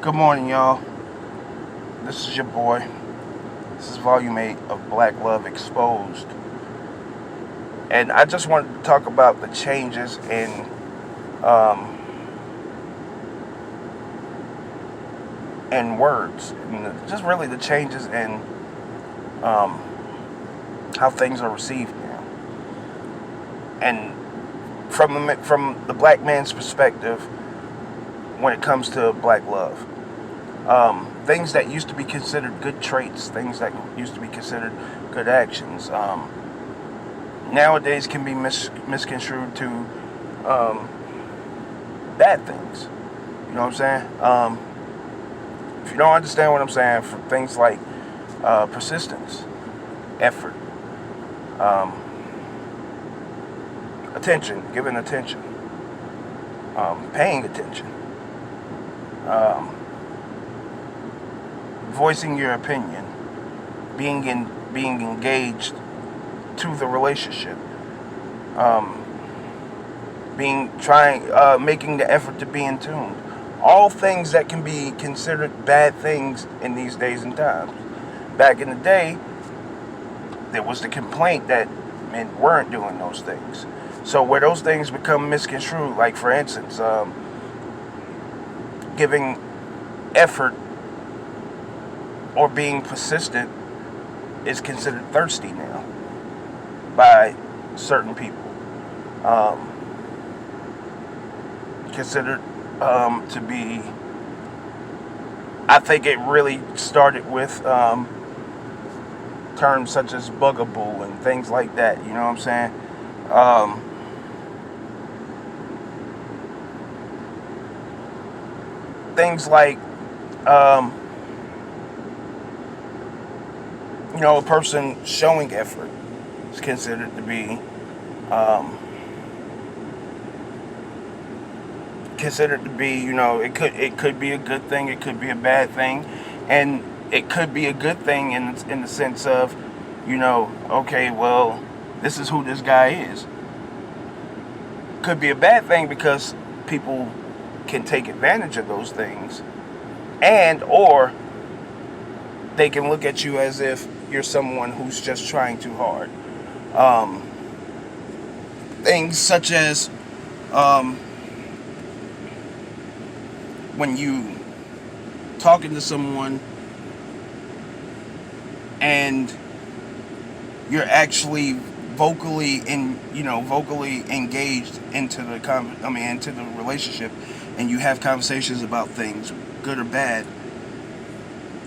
Good morning, y'all. This is your boy. This is Volume 8 of Black Love Exposed. And I just wanted to talk about the changes um, in words. And just really the changes in um, how things are received now. And from the black man's perspective, when it comes to black love. Things that used to be considered good traits, things that used to be considered good actions, nowadays can be misconstrued to bad things. You know what I'm saying? If you don't understand what I'm saying, for things like persistence, effort, um, attention, giving attention, paying attention, um, voicing your opinion, being engaged to the relationship, um, making the effort to be in tune. All things that can be considered bad things in these days and times. Back in the day, there was the complaint that men weren't doing those things. So where those things become misconstrued, like for instance, giving effort or being persistent is considered thirsty now by certain people. Um, Considered to be, I think it really started with terms such as bugaboo and things like that. You know what I'm saying? Um, Things like, um, a person showing effort is considered to be um, it could be a good thing, it could be a bad thing, and it could be a good thing in the sense of, okay, well, this is who this guy is. Could be a bad thing because people can take advantage of those things, and or they can look at you as if you're someone who's just trying too hard. Um, Things such as um, when you talking to someone and you're actually vocally engaged into into the relationship, and you have conversations about things, good or bad,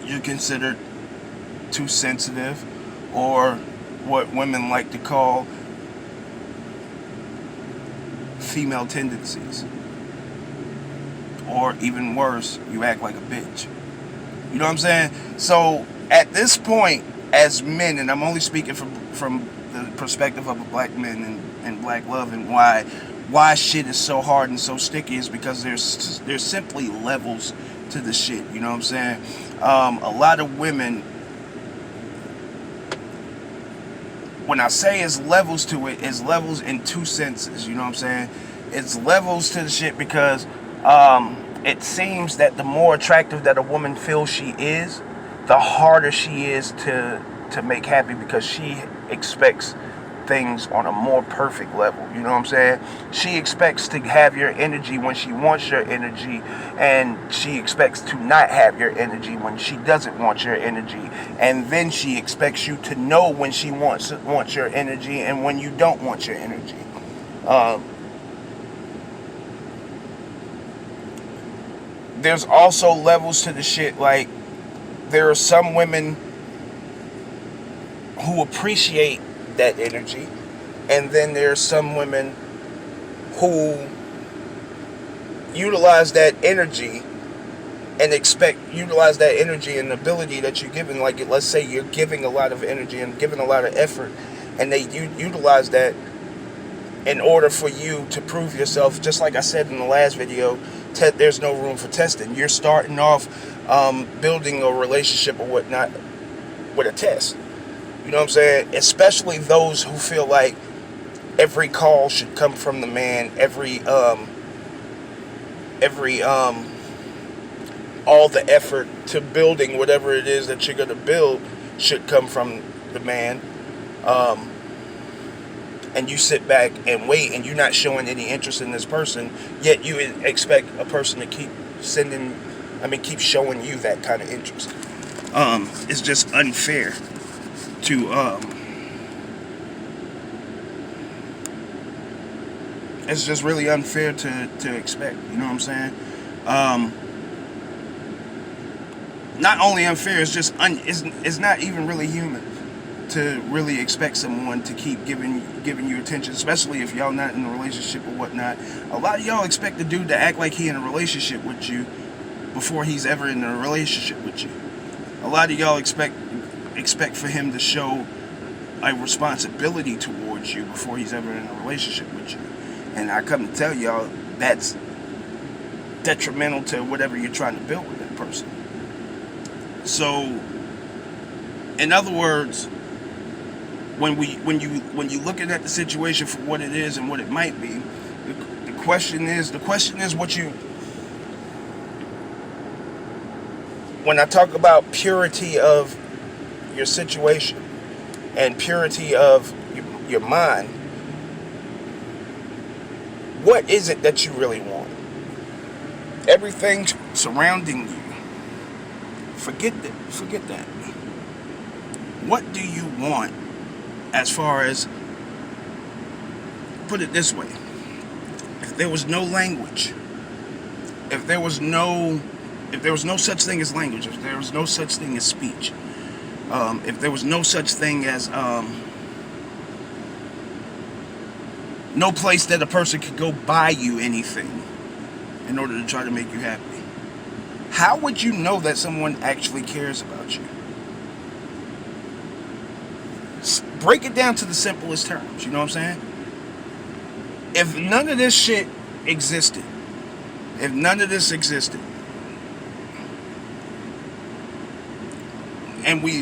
you're considered too sensitive, or what women like to call female tendencies, or even worse, you act like a bitch. You know what I'm saying? So at this point, as men, and I'm only speaking from the perspective of a black man and black love, and why shit is so hard and so sticky is because there's simply levels to the shit. You know what I'm saying? A lot of women, when I say it's levels to it, it's levels in two senses. You know what I'm saying? It's levels to the shit because it seems that the more attractive that a woman feels she is, the harder she is to make happy, because she expects things on a more perfect level. You know what I'm saying? She expects to have your energy when she wants your energy, and she expects to not have your energy when she doesn't want your energy, and then she expects you to know when she wants your energy and when you don't want your energy. There's also levels to the shit. Like, there are some women who appreciate that energy, and then there are some women who utilize that energy and ability that you're giving. Like, let's say you're giving a lot of energy and giving a lot of effort, and they utilize that in order for you to prove yourself. Just like I said in the last video, there's no room for testing. You're starting off building a relationship or whatnot with a test. You know what I'm saying? Especially those who feel like every call should come from the man, every all the effort to building whatever it is that you're going to build should come from the man. And you sit back and wait, and you're not showing any interest in this person, yet you expect a person to keep keep showing you that kind of interest. It's just unfair to, it's just really unfair to expect, you know what I'm saying? Not only unfair, it's just, it's not even really human to really expect someone to keep giving you attention, especially if y'all not in a relationship or whatnot. A lot of y'all expect the dude to act like he in a relationship with you before he's ever in a relationship with you. A lot of y'all expect for him to show a responsibility towards you before he's ever in a relationship with you. And I come to tell y'all, that's detrimental to whatever you're trying to build with that person. So, in other words, when you looking at the situation for what it is and what it might be, the question is what you. When I talk about purity of your situation and purity of your mind, what is it that you really want? Everything surrounding you. Forget that. What do you want as far as, put it this way, if there was no language, if there was no such thing as language, if there was no such thing as speech, if there was no such thing as no place that a person could go buy you anything in order to try to make you happy, how would you know that someone actually cares about you? Break it down to the simplest terms, you know what I'm saying? If none of this shit existed, and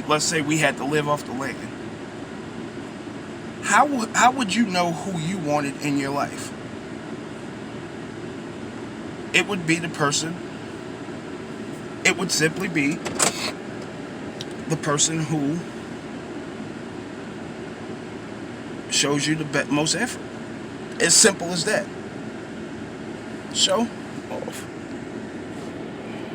let's say we had to live off the land, how would you know who you wanted in your life? It would be the person. It would simply be the person who shows you the most effort. As simple as that. Show off.